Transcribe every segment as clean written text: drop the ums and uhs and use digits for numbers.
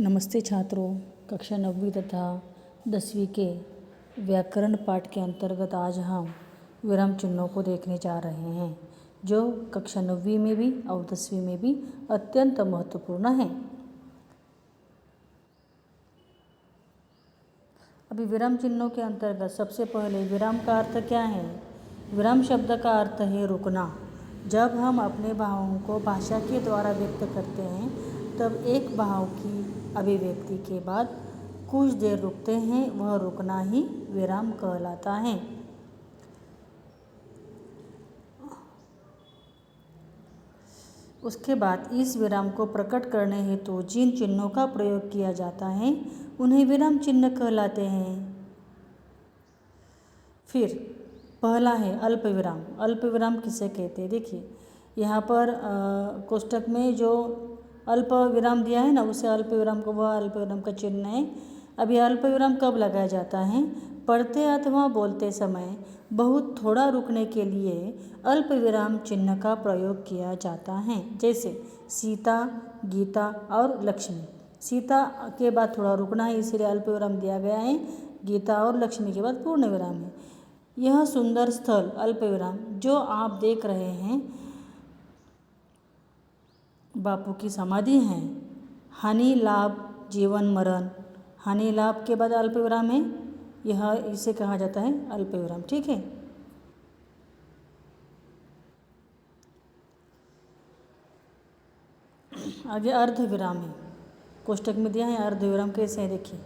नमस्ते छात्रों, कक्षा 9वीं तथा 10वीं के व्याकरण पाठ के अंतर्गत आज हम विराम चिन्हों को देखने जा रहे हैं, जो कक्षा 9वीं में भी और 10वीं में भी अत्यंत महत्वपूर्ण है। अभी विराम चिन्हों के अंतर्गत सबसे पहले विराम का अर्थ क्या है? विराम शब्द का अर्थ है रुकना। जब हम अपने भावों को भाषा के द्वारा व्यक्त करते हैं, तब एक भाव की अभिव्यक्ति के बाद कुछ देर रुकते हैं, वह रुकना ही विराम कहलाता है। उसके बाद इस विराम को प्रकट करने हेतु जिन चिन्हों का प्रयोग किया जाता है, उन्हें विराम चिन्ह कहलाते हैं। फिर पहला है अल्प विराम। अल्प विराम किसे कहते हैं? देखिए, यहाँ पर कोष्ठक में जो अल्प विराम दिया है ना, उसे अल्प विराम को वह अल्प विराम का चिन्ह है। अब यह अल्प विराम कब लगाया जाता है? पढ़ते अथवा बोलते समय बहुत थोड़ा रुकने के लिए अल्प विराम चिन्ह का प्रयोग किया जाता है। जैसे सीता, गीता और लक्ष्मी। सीता के बाद थोड़ा रुकना है, इसलिए अल्प विराम दिया गया है। गीता और लक्ष्मी के बाद पूर्ण विराम है। यह सुंदर स्थल अल्प विराम जो आप देख रहे हैं बापू की समाधि है। हानि लाभ जीवन मरण। हानि लाभ के बाद अल्प विराम है, यह इसे कहा जाता है अल्प विराम। ठीक है। आगे अर्ध विराम है, कोष्ठक में दिया है अर्ध विराम कैसे है। देखिए,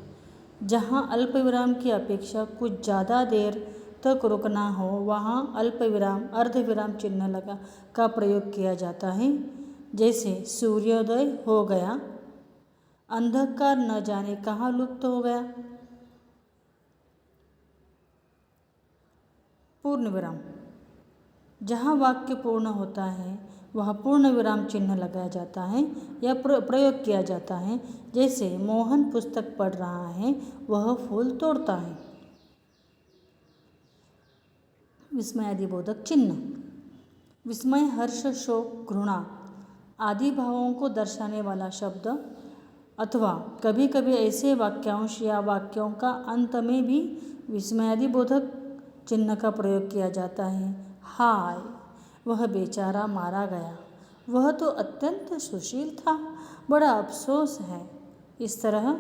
जहाँ अल्प विराम की अपेक्षा कुछ ज़्यादा देर तक रुकना हो, वहाँ अल्प विराम अर्ध विराम चिन्ह लगा का प्रयोग किया जाता है। जैसे सूर्योदय हो गया, अंधकार न जाने कहाँ लुप्त हो गया। पूर्ण विराम, जहाँ वाक्य पूर्ण होता है वह पूर्ण विराम चिन्ह लगाया जाता है या प्रयोग किया जाता है। जैसे मोहन पुस्तक पढ़ रहा है, वह फूल तोड़ता है। विस्मयादिबोधक चिन्ह। विस्मय, हर्ष, शोक, घृणा आदि भावों को दर्शाने वाला शब्द अथवा कभी कभी ऐसे वाक्यांश या वाक्यों का अंत में भी विस्मयादिबोधक चिन्ह का प्रयोग किया जाता है। हाय, वह बेचारा मारा गया, वह तो अत्यंत सुशील था, बड़ा अफसोस है। इस तरह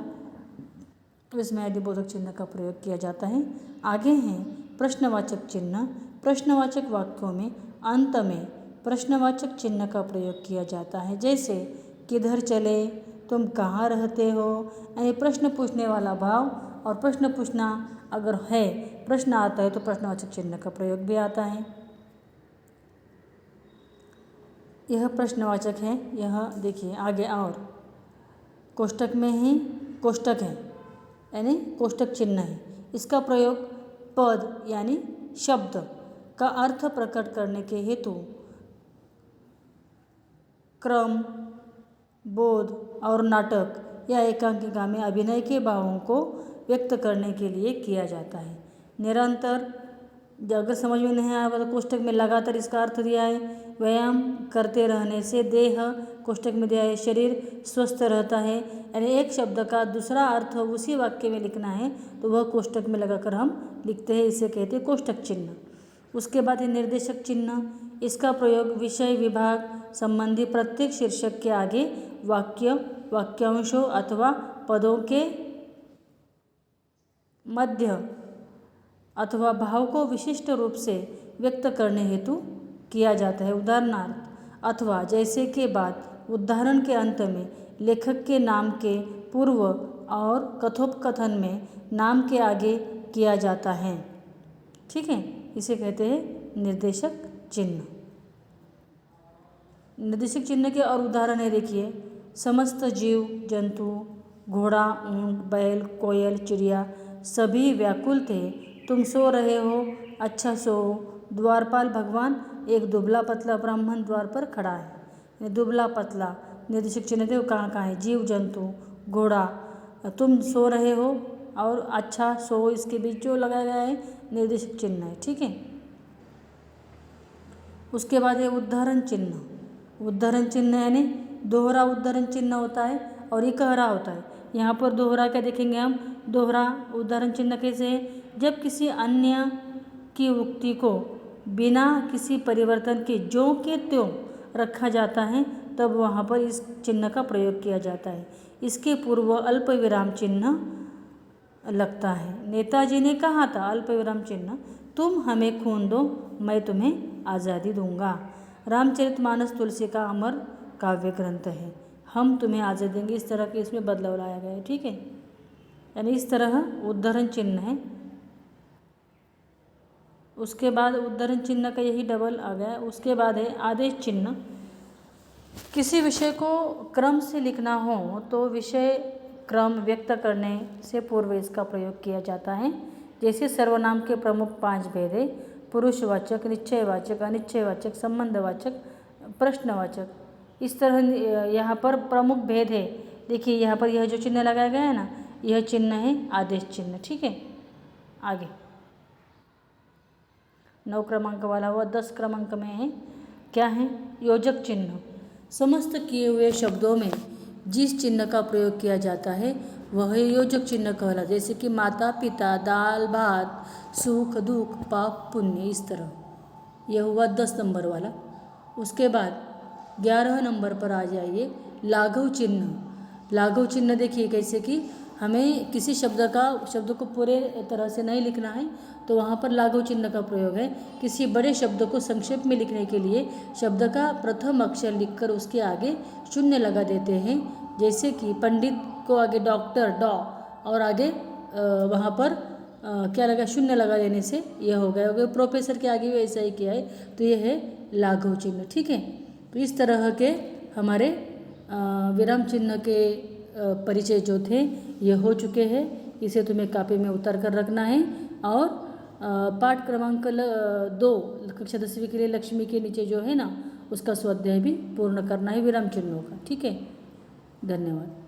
विस्मयादिबोधक चिन्ह का प्रयोग किया जाता है। आगे हैं प्रश्नवाचक चिन्ह। प्रश्नवाचक वाक्यों में अंत में प्रश्नवाचक चिन्ह का प्रयोग किया जाता है। जैसे किधर चले, तुम कहाँ रहते हो। यानी प्रश्न पूछने वाला भाव, और प्रश्न पूछना अगर है, प्रश्न आता है तो प्रश्नवाचक चिन्ह का प्रयोग भी आता है। यह प्रश्नवाचक है। यह देखिए आगे और कोष्ठक में ही कोष्ठक है, यानी कोष्ठक चिन्ह है। इसका प्रयोग पद यानी शब्द का अर्थ प्रकट करने के हेतु क्रम, बोध और नाटक या एकांकिका में अभिनय के भावों को व्यक्त करने के लिए किया जाता है। निरंतर, अगर समझ में नहीं आया तो कोष्ठक में लगातार इसका अर्थ दिया है। व्यायाम करते रहने से देह, कोष्ठक में दिया है शरीर स्वस्थ रहता है। यानी एक शब्द का दूसरा अर्थ उसी वाक्य में लिखना है तो वह कोष्ठक में लगाकर हम लिखते हैं, इसे कहते हैं कोष्ठक चिन्ह। उसके बाद है निर्देशक चिन्ह। इसका प्रयोग विषय विभाग संबंधी प्रत्येक शीर्षक के आगे वाक्य, वाक्यांशों अथवा पदों के मध्य अथवा भाव को विशिष्ट रूप से व्यक्त करने हेतु किया जाता है। उदाहरणार्थ अथवा जैसे के बाद उदाहरण के अंत में लेखक के नाम के पूर्व और कथोपकथन में नाम के आगे किया जाता है। ठीक है, इसे कहते हैं निर्देशक चिन्ह। निर्देशक चिन्ह के और उदाहरण है, देखिए समस्त जीव जंतु, घोड़ा, ऊंट, बैल, कोयल, चिड़िया सभी व्याकुल थे, तुम सो रहे हो, अच्छा सो। द्वारपाल भगवान, एक दुबला पतला ब्राह्मण द्वार पर खड़ा है। दुबला पतला निर्देशक चिन्ह थे, वो कहाँ कहाँ है? जीव जंतु, घोड़ा, तुम सो रहे हो और अच्छा सो, इसके बीच जो लगाया गया है निर्देशक चिन्ह है। ठीक है। उसके बाद है उदाहरण चिन्ह। उदाहरण चिन्ह यानी दोहरा उदाहरण चिन्ह होता है और इकहरा होता है। यहाँ पर दोहरा क्या देखेंगे हम, दोहरा उदाहरण चिन्ह कैसे है, जब किसी अन्य की उक्ति को बिना किसी परिवर्तन के ज्यों के त्यों रखा जाता है तब वहाँ पर इस चिन्ह का प्रयोग किया जाता है। इसके पूर्व अल्प विराम चिन्ह लगता है। नेताजी ने कहा था, अल्प विराम चिन्ह, तुम हमें खून दो मैं तुम्हें आज़ादी दूंगा। रामचरितमानस तुलसी का अमर काव्य ग्रंथ है, हम तुम्हें आज़ादी देंगे, इस तरह के इसमें बदलाव लाया गया है। ठीक है, यानी इस तरह उद्धरण चिन्ह है। उसके बाद उद्धरण चिन्ह का यही डबल आ गया। उसके बाद है आदेश चिन्ह। किसी विषय को क्रम से लिखना हो तो विषय क्रम व्यक्त करने से पूर्व इसका प्रयोग किया जाता है। जैसे सर्वनाम के प्रमुख 5 भेद है, पुरुषवाचक, निश्चयवाचक, अनिश्चयवाचक, संबंधवाचक, प्रश्नवाचक। इस तरह यहाँ पर प्रमुख भेद है। देखिए यहाँ पर यह जो चिन्ह लगाया गया है ना, यह चिन्ह है आदेश चिन्ह। ठीक है, आगे 9 क्रमांक वाला हुआ। 10 क्रमांक में है, क्या है, योजक चिन्ह। समस्त किए हुए शब्दों में जिस चिन्ह का प्रयोग किया जाता है वह योजक चिन्ह कहलाता है। जैसे कि माता पिता, दाल भात, सुख दुख, पाप पुण्य, इस तरह। यह हुआ 10 नंबर वाला। उसके बाद 11 नंबर पर आ जाइए, लाघव चिन्ह। लाघव चिन्ह देखिए कैसे कि हमें किसी शब्द को पूरे तरह से नहीं लिखना है तो वहाँ पर लाघव चिन्ह का प्रयोग है। किसी बड़े शब्द को संक्षेप में लिखने के लिए शब्द का प्रथम अक्षर लिखकर उसके आगे शून्य लगा देते हैं। जैसे कि पंडित को आगे डॉक्टर डॉ और आगे वहाँ पर क्या लगा, शून्य लगा देने से यह हो गया। अगर प्रोफेसर के आगे भी ऐसा ही किया है तो यह है लाघव चिन्ह। ठीक है, तो इस तरह के हमारे विराम चिन्ह के परिचय जो थे ये हो चुके हैं। इसे तुम्हें कॉपी में उतार कर रखना है और पाठ क्रमांक 2 कक्षा 10वीं के लिए लक्ष्मी के नीचे जो है ना उसका स्वाध्याय भी पूर्ण करना है विराम चिन्हों का। ठीक है, धन्यवाद।